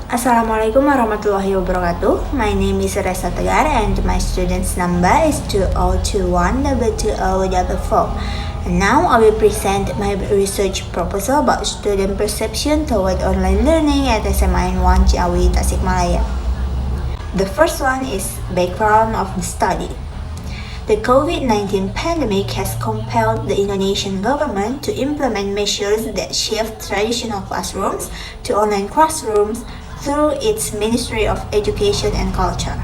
Assalamualaikum warahmatullahi wabarakatuh. My name is Reza Tegar and my student's number is 2021-2044. And now I will present my research proposal about student perception toward online learning at SMAN 1 Ciawi, Tasikmalaya. The first one is background of the study. The COVID-19 pandemic has compelled the Indonesian government to implement measures that shift traditional classrooms to online classrooms through its Ministry of Education and Culture.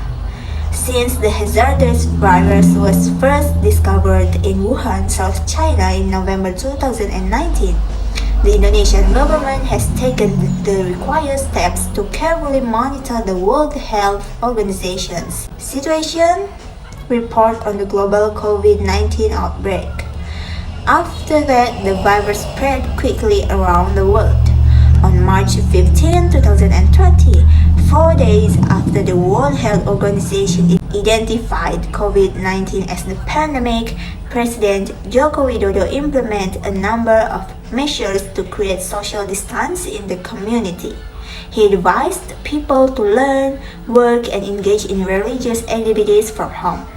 Since the hazardous virus was first discovered in Wuhan, South China in November 2019, the Indonesian government has taken the required steps to carefully monitor the World Health Organization's situation report on the global COVID-19 outbreak. After that, the virus spread quickly around the world. On March 15, 2020, 4 days after the World Health Organization identified COVID-19 as the pandemic, President Joko Widodo implemented a number of measures to create social distance in the community. He advised people to learn, work, and engage in religious activities from home.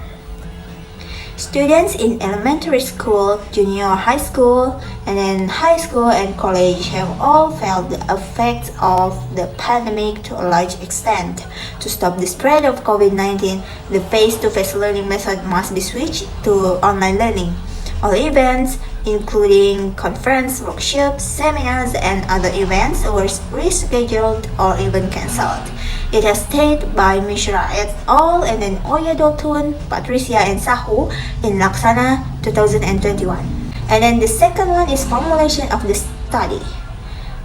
Students in elementary school, junior high school, and then high school and college have all felt the effects of the pandemic to a large extent. To stop the spread of COVID-19, the face-to-face learning method must be switched to online learning. All events, including conference, workshops, seminars, and other events, were rescheduled or even cancelled. It has stated by Mishra et al. And then Oya Dotun, Patricia, and Sahu in Laksana 2021. And then the second one is formulation of the study.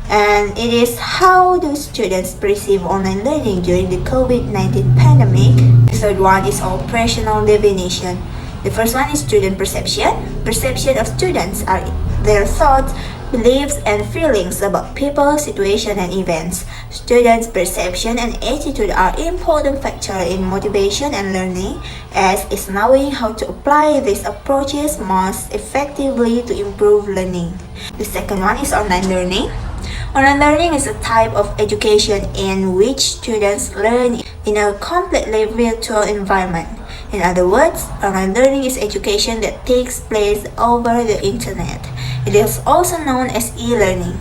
And it is how do students perceive online learning during the COVID-19 pandemic. The third one is operational definition. The first one is student perception. Perception of students are their thoughts, beliefs, and feelings about people, situation, and events. Students' perception and attitude are important factors in motivation and learning, as is knowing how to apply these approaches most effectively to improve learning. The second one is online learning. Online learning is a type of education in which students learn in a completely virtual environment. In other words, online learning is education that takes place over the internet. It is also known as e-learning.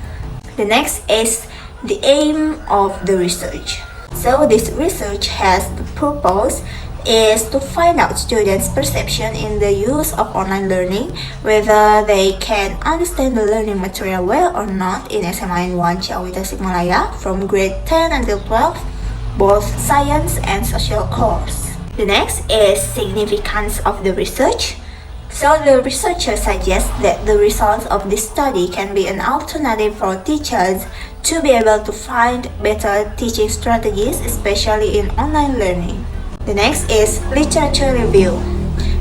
The next is the aim of the research. So this research has the purpose is to find out students' perception in the use of online learning, whether they can understand the learning material well or not in SMAN 1 Ciawi Tasikmalaya from grade 10 until 12, both science and social course. The next is significance of the research. So the researchers suggest that the results of this study can be an alternative for teachers to be able to find better teaching strategies, especially in online learning. The next is literature review.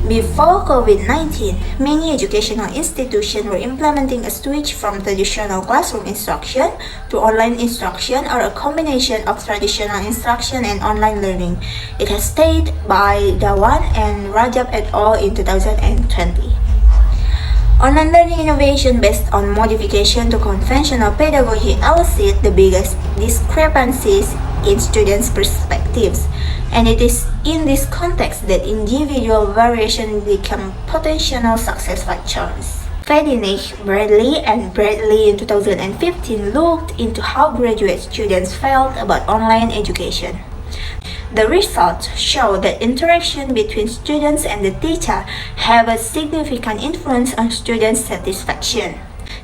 Before COVID-19, many educational institutions were implementing a switch from traditional classroom instruction to online instruction or a combination of traditional instruction and online learning. It has stated by Dawan and Rajab et al. In 2020. Online learning innovation based on modification to conventional pedagogy elicit the biggest discrepancies in students' perspectives, and it is in this context that individual variation become potential success factors. Fedinich, Bradley, and Bradley in 2015 looked into how graduate students felt about online education. The results show that interaction between students and the teacher have a significant influence on students' satisfaction.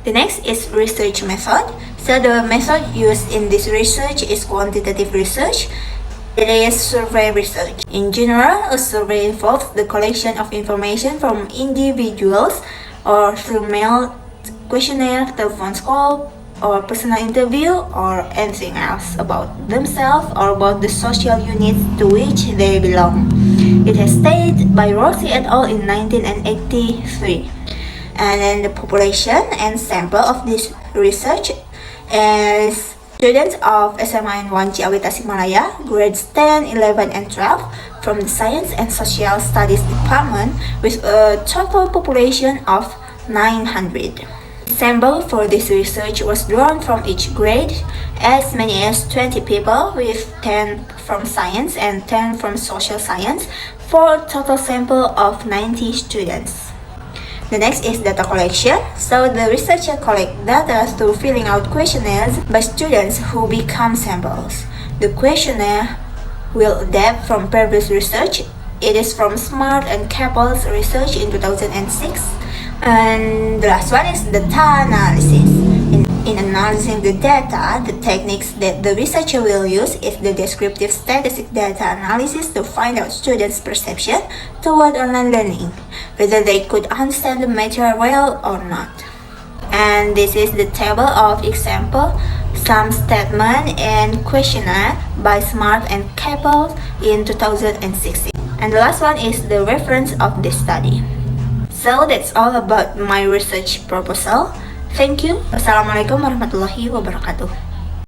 The next is research method. So the method used in this research is quantitative research. It is survey research. In general, a survey involves the collection of information from individuals or through mail, questionnaire, telephone call, or personal interview, or anything else about themselves or about the social units to which they belong. It has stated by Rossi et al. In 1983. And then the population and sample of this research is students of SMAN 1 Ciawi Tasikmalaya, grades 10, 11, and 12 from the Science and Social Studies Department with a total population of 900. sample for this research was drawn from each grade, as many as 20 people, with 10 from science and 10 from social science, for a total sample of 90 students. The next is data collection. So the researcher collect data through filling out questionnaires by students who become samples. The questionnaire will adapt from previous research. It is from SMART and Keppel's research in 2006. And the last one is data analysis. In analyzing the data, the techniques that the researcher will use is the descriptive statistic data analysis to find out students' perception toward online learning, whether they could understand the material well or not. And this is the table of example, some statement and questionnaire by SMART and Keppel in 2016. And the last one is the reference of this study. So that's all about my research proposal. Thank you. Wassalamualaikum warahmatullahi wabarakatuh.